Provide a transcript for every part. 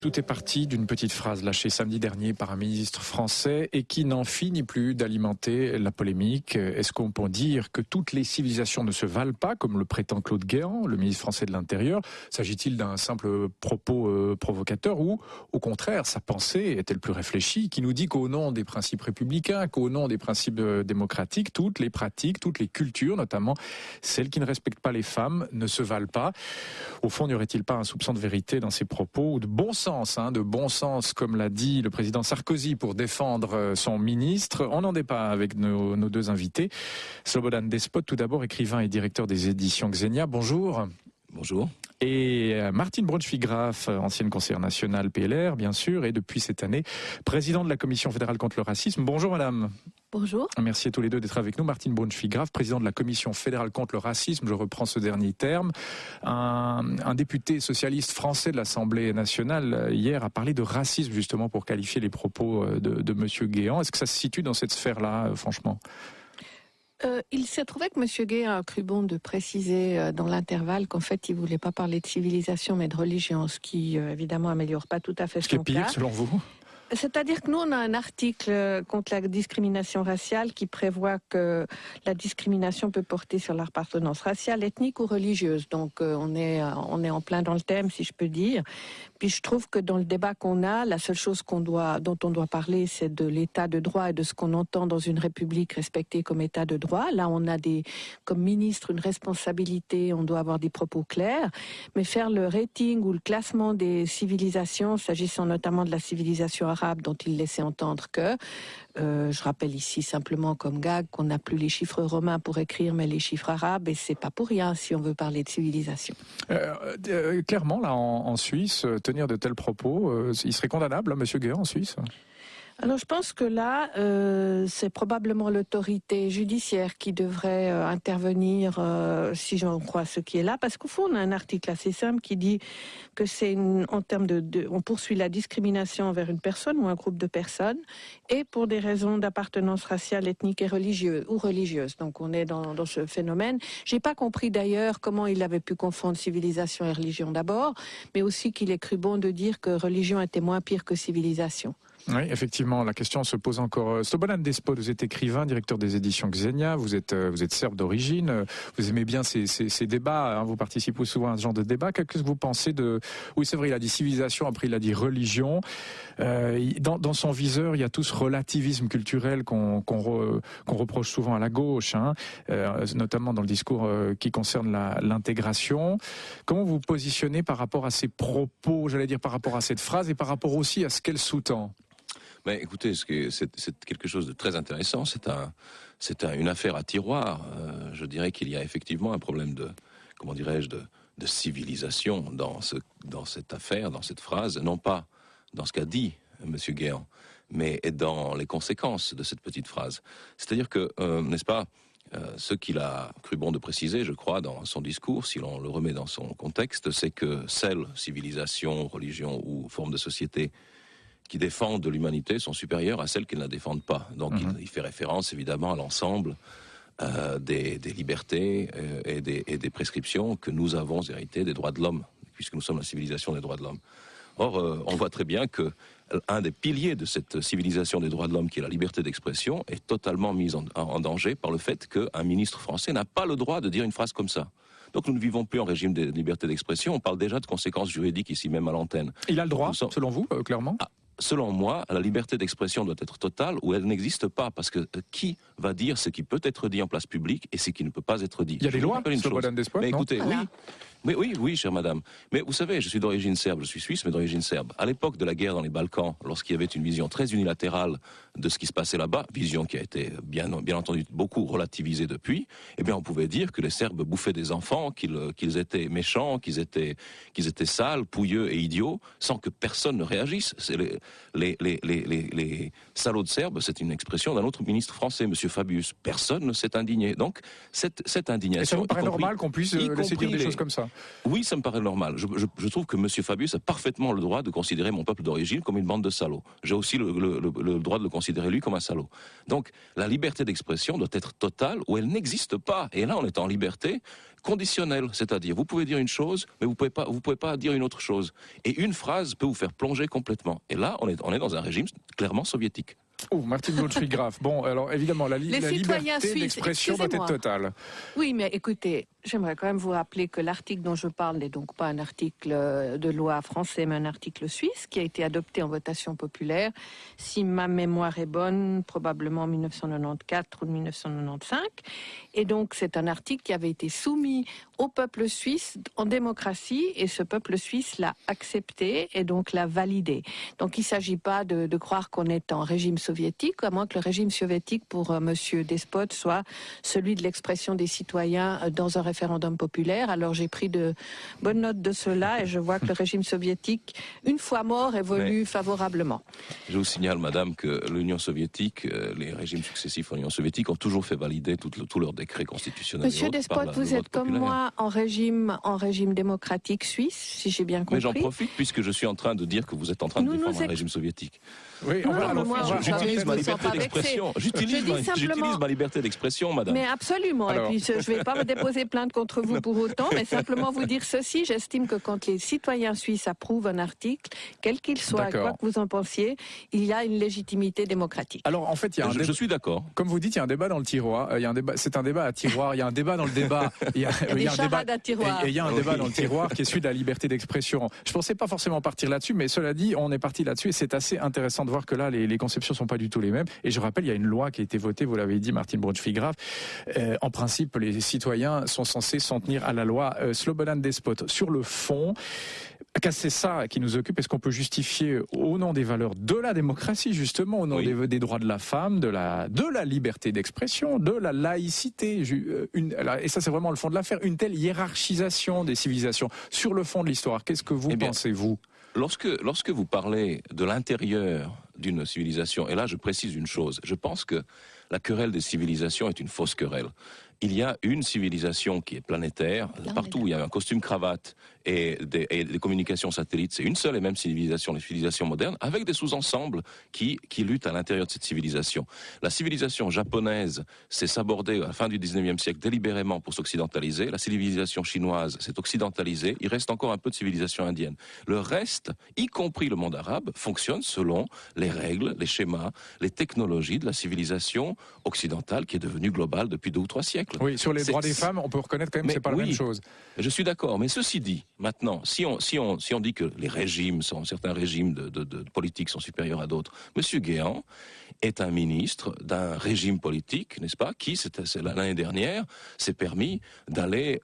Tout est parti d'une petite phrase lâchée samedi dernier par un ministre français et qui n'en finit plus d'alimenter la polémique. Est-ce qu'on peut dire que toutes les civilisations ne se valent pas, comme le prétend Claude Guéant, le ministre français de l'Intérieur? S'agit-il d'un simple propos provocateur ou, au contraire, sa pensée est-elle plus réfléchie, qui nous dit qu'au nom des principes républicains, qu'au nom des principes démocratiques, toutes les pratiques, toutes les cultures, notamment celles qui ne respectent pas les femmes, ne se valent pas? Au fond, n'y aurait-il pas un soupçon de vérité dans ces propos ou de bon sens, comme l'a dit le président Sarkozy pour défendre son ministre? On n'en débat avec nos deux invités. Slobodan Despot, tout d'abord, écrivain et directeur des éditions Xenia. Bonjour. Bonjour. Et Martine Braunschweig-Graf, ancienne conseillère nationale PLR, bien sûr, et depuis cette année, présidente de la Commission fédérale contre le racisme. Bonjour madame. Bonjour. Merci à tous les deux d'être avec nous. Martine Braunschweig-Graf, présidente de la Commission fédérale contre le racisme, je reprends ce dernier terme. Un député socialiste français de l'Assemblée nationale, hier, a parlé de racisme, justement, pour qualifier les propos de monsieur Guéant. Est-ce que ça se situe dans cette sphère-là, franchement ? Il s'est trouvé que M. Guéant a cru bon de préciser dans l'intervalle qu'en fait, il ne voulait pas parler de civilisation, mais de religion, ce qui, évidemment, améliore pas tout à fait son cas. Ce qui est pire, selon vous ? C'est-à-dire que nous, on a un article contre la discrimination raciale qui prévoit que la discrimination peut porter sur l'appartenance raciale, ethnique ou religieuse. Donc, on est en plein dans le thème, si je peux dire. Puis, je trouve que dans le débat qu'on a, la seule chose dont on doit parler, c'est de l'état de droit et de ce qu'on entend dans une république respectée comme état de droit. Là, on a comme ministre, une responsabilité, on doit avoir des propos clairs. Mais faire le rating ou le classement des civilisations, s'agissant notamment de la civilisation arabe dont il laissait entendre que, je rappelle ici simplement comme gag qu'on n'a plus les chiffres romains pour écrire, mais les chiffres arabes, et c'est pas pour rien si on veut parler de civilisation. Clairement, là, en Suisse, tenir de tels propos, il serait condamnable, hein, monsieur Guéant, en Suisse ? Alors je pense que là, c'est probablement l'autorité judiciaire qui devrait intervenir, si j'en crois ce qui est là, parce qu'au fond, on a un article assez simple qui dit que c'est en termes on poursuit la discrimination envers une personne ou un groupe de personnes, et pour des raisons d'appartenance raciale, ethnique et religieuse. Donc on est dans ce phénomène. J'ai pas compris d'ailleurs comment il avait pu confondre civilisation et religion d'abord, mais aussi qu'il ait cru bon de dire que religion était moins pire que civilisation. Oui, effectivement, la question se pose encore. Slobodan Despot, vous êtes écrivain, directeur des éditions Xenia, vous êtes serbe d'origine, vous aimez bien ces débats, hein, vous participez souvent à ce genre de débat. Qu'est-ce que vous pensez de... Oui, c'est vrai, il a dit civilisation, après il a dit religion. Dans son viseur, il y a tout ce relativisme culturel qu'on reproche souvent à la gauche, hein, notamment dans le discours qui concerne l'intégration. Comment vous positionnez par rapport à ces propos, j'allais dire par rapport à cette phrase, et par rapport aussi à ce qu'elle sous-tend ? Mais écoutez, c'est quelque chose de très intéressant. C'est une affaire à tiroir. Je dirais qu'il y a effectivement un problème de civilisation dans cette affaire, dans cette phrase, non pas dans ce qu'a dit M. Guéant, mais dans les conséquences de cette petite phrase. C'est-à-dire que, n'est-ce pas, ce qu'il a cru bon de préciser, je crois, dans son discours, si l'on le remet dans son contexte, c'est que civilisation, religion ou forme de société qui défendent de l'humanité sont supérieures à celles qui ne la défendent pas. Donc il fait référence évidemment à l'ensemble des libertés et des prescriptions que nous avons héritées des droits de l'homme, puisque nous sommes la civilisation des droits de l'homme. Or, on voit très bien que un des piliers de cette civilisation des droits de l'homme, qui est la liberté d'expression, est totalement mis en danger par le fait qu'un ministre français n'a pas le droit de dire une phrase comme ça. Donc nous ne vivons plus en régime de liberté d'expression, on parle déjà de conséquences juridiques ici même à l'antenne. Il a le droit, selon vous, clairement ? Selon moi, la liberté d'expression doit être totale ou elle n'existe pas, parce que qui va dire ce qui peut être dit en place publique et ce qui ne peut pas être dit? Il y a des lois, Slobodan Despot, mais écoutez, voilà. Oui, chère madame. Mais vous savez, je suis d'origine serbe, je suis suisse, mais d'origine serbe. À l'époque de la guerre dans les Balkans, lorsqu'il y avait une vision très unilatérale de ce qui se passait là-bas, vision qui a été bien entendu beaucoup relativisée depuis, eh bien on pouvait dire que les Serbes bouffaient des enfants, qu'ils étaient méchants, qu'ils étaient sales, pouilleux et idiots, sans que personne ne réagisse. C'est les salauds de Serbes, c'est une expression d'un autre ministre français, Monsieur Fabius. Personne ne s'est indigné. Donc cette indignation. Et ça vous paraît normal qu'on puisse laisser dire des choses comme ça? Oui, ça me paraît normal. Je trouve que Monsieur Fabius a parfaitement le droit de considérer mon peuple d'origine comme une bande de salauds. J'ai aussi le droit de le considérer lui comme un salaud. Donc la liberté d'expression doit être totale ou elle n'existe pas. Et là, on est en liberté conditionnel, c'est-à-dire vous pouvez dire une chose, mais vous pouvez pas dire une autre chose. Et une phrase peut vous faire plonger complètement. Et là, on est dans un régime clairement soviétique. Oh, Martine Borchgraf. Bon, alors évidemment, la liberté d'expression doit être totale. Oui, mais écoutez, j'aimerais quand même vous rappeler que l'article dont je parle n'est donc pas un article de loi français, mais un article suisse qui a été adopté en votation populaire. Si ma mémoire est bonne, probablement en 1994 ou 1995. Et donc, c'est un article qui avait été soumis au peuple suisse en démocratie, et ce peuple suisse l'a accepté et donc l'a validé. Donc, il ne s'agit pas de croire qu'on est en régime soviétique, à moins que le régime soviétique pour Monsieur Despot soit celui de l'expression des citoyens dans un référendum populaire. Alors j'ai pris de bonnes notes de cela et je vois que le régime soviétique, une fois mort, évolue favorablement. Je vous signale, madame, que l'Union soviétique, les régimes successifs en Union soviétique ont toujours fait valider tous leurs décrets constitutionnels. Monsieur Despot, vous êtes comme moi en régime démocratique suisse, si j'ai bien compris. Mais j'en profite puisque je suis en train de dire que vous êtes en train de défendre un régime soviétique. Oui, j'utilise ma liberté d'expression. J'utilise ma liberté d'expression, madame. Mais absolument. Alors... Et puis, je ne vais pas me déposer plainte contre vous pour autant, mais simplement vous dire ceci. J'estime que quand les citoyens suisses approuvent un article, quel qu'il soit, quoi que vous en pensiez, il y a une légitimité démocratique. Alors, en fait, il y a je suis d'accord. Comme vous dites, il y a un débat dans le tiroir. Il y a un débat. C'est un débat à tiroir. Il y a un débat dans le débat. Il y a un débat à tiroir. Et il y a un débat dans le tiroir qui est celui de la liberté d'expression. Je ne pensais pas forcément partir là-dessus, mais cela dit, on est parti là-dessus et c'est assez intéressant de voir que là, les conceptions sont pas du tout les mêmes. Et je rappelle, il y a une loi qui a été votée, vous l'avez dit, Martine Borchgraf. En principe, les citoyens sont censés s'en tenir à la loi Slobodan Despot. Sur le fond, c'est ça qui nous occupe. Est-ce qu'on peut justifier, au nom des valeurs de la démocratie, justement, au nom des droits de la femme, de la liberté d'expression, de la laïcité, et ça c'est vraiment le fond de l'affaire, une telle hiérarchisation des civilisations sur le fond de l'histoire? Qu'est-ce que vous pensez, vous? Lorsque vous parlez de l'intérieur d'une civilisation, et là je précise une chose, je pense que la querelle des civilisations est une fausse querelle. Il y a une civilisation qui est planétaire, partout où il y a un costume cravate et des communications satellites, c'est une seule et même civilisation, les civilisations modernes, avec des sous-ensembles qui luttent à l'intérieur de cette civilisation. La civilisation japonaise s'est sabordée à la fin du 19e siècle délibérément pour s'occidentaliser, la civilisation chinoise s'est occidentalisée, il reste encore un peu de civilisation indienne. Le reste, y compris le monde arabe, fonctionne selon les règles, les schémas, les technologies de la civilisation occidentale qui est devenue globale depuis 2 ou 3 siècles. Oui, sur les droits des femmes, on peut reconnaître quand même que c'est pas la même chose. Je suis d'accord, mais ceci dit, maintenant, si on dit que les régimes certains régimes de politique sont supérieurs à d'autres, Monsieur Guéant est un ministre d'un régime politique, n'est-ce pas, qui, l'année dernière, s'est permis d'aller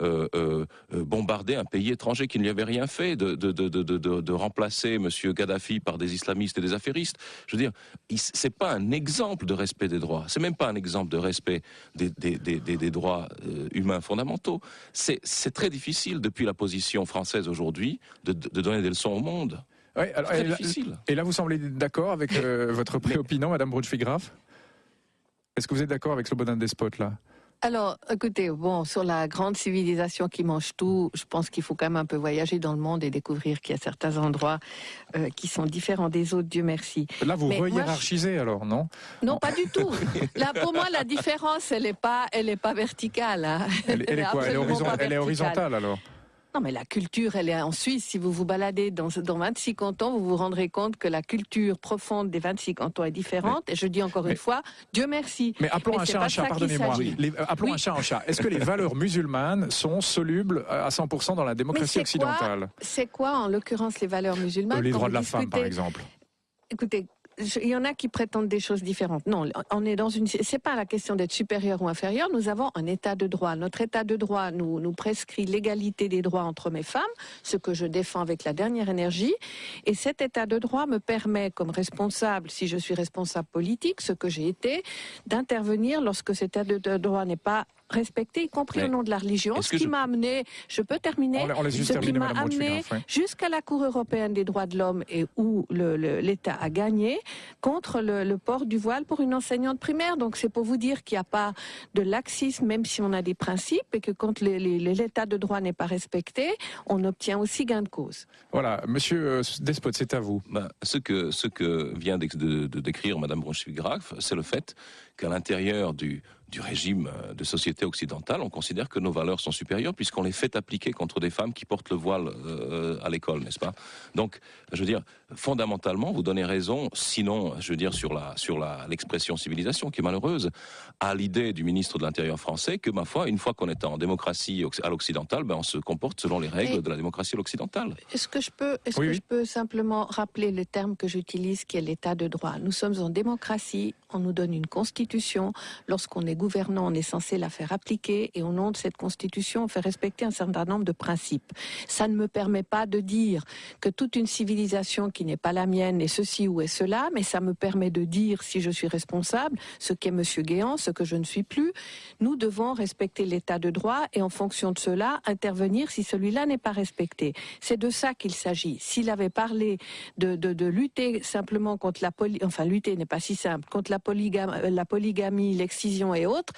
bombarder un pays étranger qui ne lui avait rien fait, de remplacer Monsieur Kadhafi par des islamistes et des affairistes. Je veux dire, c'est pas un exemple de respect des droits, c'est même pas un exemple de respect des droits humains fondamentaux. C'est très difficile, depuis la position française aujourd'hui, de donner des leçons au monde. Oui, alors, c'est très difficile. Et là, vous semblez d'accord avec votre préopinant, Madame Borchgraf? Est-ce que vous êtes d'accord avec Slobodan Despot, là? Alors, écoutez, sur la grande civilisation qui mange tout, je pense qu'il faut quand même un peu voyager dans le monde et découvrir qu'il y a certains endroits qui sont différents des autres, Dieu merci. Là, vous re-hiérarchisez alors, non? Non, pas du tout. Là, pour moi, la différence, elle est pas verticale. Hein. Elle est quoi? Elle est horizontale alors? Non, mais la culture, elle est en Suisse. Si vous vous baladez dans 26 cantons, vous vous rendrez compte que la culture profonde des 26 cantons est différente. Et je dis encore une fois, Dieu merci. Mais appelons un chat un chat, pardonnez-moi. Appelons un chat un chat. Est-ce que les valeurs musulmanes sont solubles à 100% dans la démocratie occidentale? C'est quoi, en l'occurrence, les valeurs musulmanes? Les droits de la femme, par exemple. Écoutez, il y en a qui prétendent des choses différentes. Non, on est dans c'est pas la question d'être supérieur ou inférieur. Nous avons un état de droit. Notre état de droit nous prescrit l'égalité des droits entre hommes et femmes, ce que je défends avec la dernière énergie. Et cet état de droit me permet, comme responsable, si je suis responsable politique, ce que j'ai été, d'intervenir lorsque cet état de droit n'est pas respecté, y compris au nom de la religion. Ce qui m'a amené, je peux terminer, ce qui m'a amené jusqu'à la Cour européenne des droits de l'homme et où l'État a gagné contre le port du voile pour une enseignante primaire. Donc c'est pour vous dire qu'il n'y a pas de laxisme, même si on a des principes, et que quand l'état de droit n'est pas respecté, on obtient aussi gain de cause. Voilà, Monsieur Despot, c'est à vous. Ce que vient de décrire Madame Borchgraf, c'est le fait qu'à l'intérieur du du régime de société occidentale, on considère que nos valeurs sont supérieures puisqu'on les fait appliquer contre des femmes qui portent le voile à l'école, n'est-ce pas? Donc, je veux dire, fondamentalement, vous donnez raison, sinon, je veux dire, sur l'expression civilisation qui est malheureuse, à l'idée du ministre de l'Intérieur français que, ma foi, une fois qu'on est en démocratie à l'occidentale, on se comporte selon les règles de la démocratie à l'occidentale. Est-ce que je peux simplement rappeler le terme que j'utilise, qui est l'état de droit? Nous sommes en démocratie, on nous donne une constitution. Lorsqu'on est gouvernant, on est censé la faire appliquer et au nom de cette constitution, on fait respecter un certain nombre de principes. Ça ne me permet pas de dire que toute une civilisation qui n'est pas la mienne est ceci ou est cela, mais ça me permet de dire, si je suis responsable, ce qu'est M. Guéant, ce que je ne suis plus. Nous devons respecter l'état de droit et en fonction de cela, intervenir si celui-là n'est pas respecté. C'est de ça qu'il s'agit. S'il avait parlé de lutter simplement contre lutter n'est pas si simple, contre la polygamie, l'excision et autres,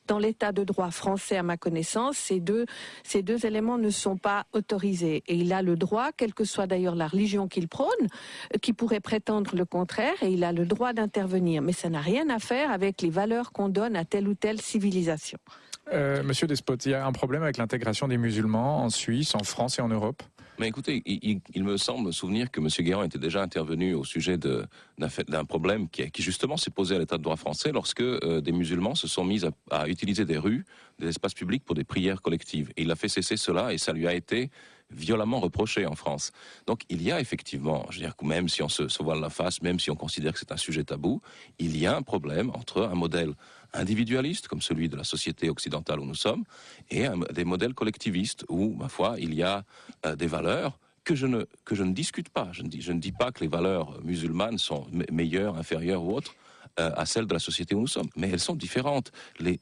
dans l'état de droit français, à ma connaissance, ces deux éléments ne sont pas autorisés. Et il a le droit, quelle que soit d'ailleurs la religion qu'il prône, qui pourrait prétendre le contraire, et il a le droit d'intervenir. Mais ça n'a rien à faire avec les valeurs qu'on donne à telle ou telle civilisation. Monsieur Despote, il y a un problème avec l'intégration des musulmans en Suisse, en France et en Europe? Mais écoutez, il me semble souvenir que M. Guéant était déjà intervenu au sujet d'un problème qui justement s'est posé à l'état de droit français lorsque des musulmans se sont mis à utiliser des rues, des espaces publics pour des prières collectives. Et il a fait cesser cela et ça lui a été violemment reproché en France. Donc il y a effectivement, je veux dire, même si on se voile la face, même si on considère que c'est un sujet tabou, il y a un problème entre un modèle individualiste, comme celui de la société occidentale où nous sommes, et des modèles collectivistes où, ma foi, il y a des valeurs que je ne discute pas. Je ne dis pas que les valeurs musulmanes sont meilleures, inférieures ou autres à celles de la société où nous sommes. Mais elles sont différentes.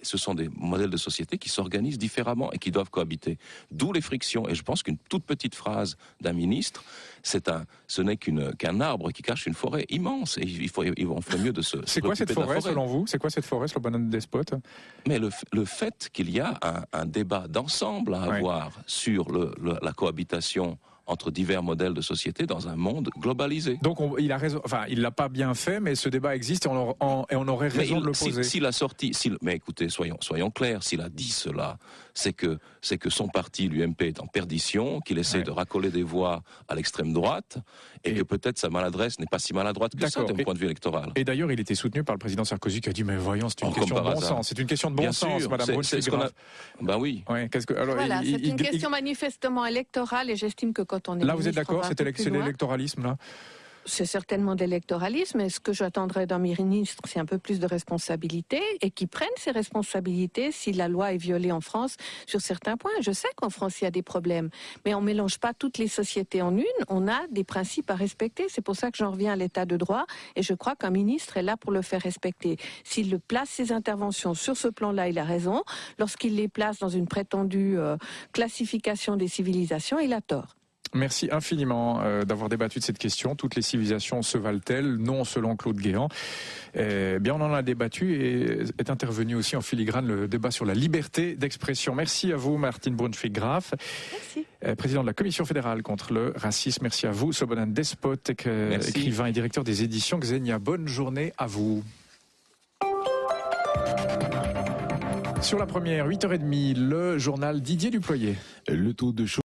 Ce sont des modèles de société qui s'organisent différemment et qui doivent cohabiter. D'où les frictions. Et je pense qu'une toute petite phrase d'un ministre, ce n'est qu'un arbre qui cache une forêt immense. Et on ferait mieux de se C'est quoi cette forêt, selon vous? C'est quoi cette forêt, Slobodan Despot? Mais le fait qu'il y a un débat d'ensemble à avoir sur la cohabitation entre divers modèles de société dans un monde globalisé. Donc il a raison, enfin il l'a pas bien fait, mais ce débat existe et on aurait raison de le poser. Mais écoutez, soyons clairs, s'il a dit cela, c'est que son parti, l'UMP, est en perdition, qu'il essaie de racoler des voix à l'extrême droite, et que peut-être sa maladresse n'est pas si maladroite que ça d'un point de vue électoral. Et d'ailleurs, il était soutenu par le président Sarkozy qui a dit mais voyons, c'est une question de bon sens. C'est une question de bon sens, Madame Brunfeld-Graf. Ben oui. Ouais, voilà, c'est une question manifestement électorale, et j'estime que quand on est là, vous êtes d'accord, c'est l'électoralisme là? C'est certainement d'électoralisme, et ce que j'attendrais d'un ministre, c'est un peu plus de responsabilité, et qui prenne ses responsabilités si la loi est violée en France sur certains points. Je sais qu'en France, il y a des problèmes, mais on ne mélange pas toutes les sociétés en une, on a des principes à respecter. C'est pour ça que j'en reviens à l'état de droit, et je crois qu'un ministre est là pour le faire respecter. S'il place ses interventions sur ce plan-là, il a raison. Lorsqu'il les place dans une prétendue classification des civilisations, il a tort. Merci infiniment d'avoir débattu de cette question. Toutes les civilisations se valent-elles? Non, selon Claude Guéant. Bien, on en a débattu et est intervenu aussi en filigrane le débat sur la liberté d'expression. Merci à vous, Martine Brunfeld-Graf. Merci. Président de la Commission fédérale contre le racisme. Merci à vous, Slobodan Despot, écrivain et directeur des éditions Xenia. Bonne journée à vous. Sur la première, 8h30, le journal Didier Duployer. Le taux de